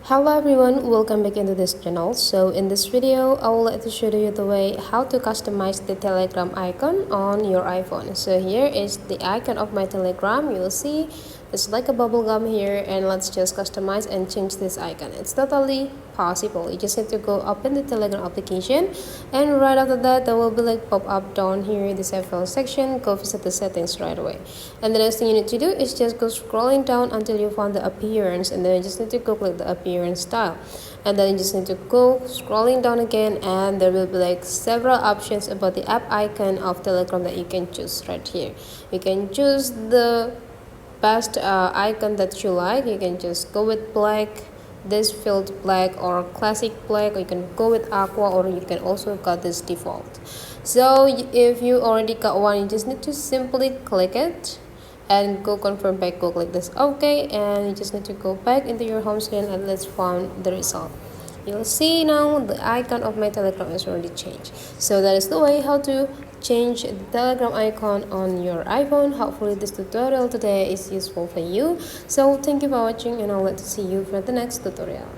Hello everyone, welcome back into this channel. So in this video, I will like to show you the way how to customize the Telegram icon on your iPhone. So here is the icon of my Telegram. You will see it's like a bubble gum here, and let's just customize and change this icon. It's totally possible. You just need to go open the Telegram application, and right after that there will be like pop up down here in the iPhone section. Go visit the settings right away, and the next thing you need to do is just go scrolling down until you find the appearance, and then you just need to go click the appearance style, and then you just need to go scrolling down again, and there will be like several options about the app icon of Telegram that you can choose right here. You can choose the best icon that you like. You can just go with black, this filled black, or classic black, or you can go with aqua, or you can also got this default. So if you already got one, you just need to simply click it and go confirm back, go click this OK, and you just need to go back into your home screen, and let's find the result. You'll see now the icon of my Telegram is already changed. So that is the way how to change the Telegram icon on your iPhone. Hopefully this tutorial today is useful for you. So thank you for watching, and I'll let to see you for the next tutorial.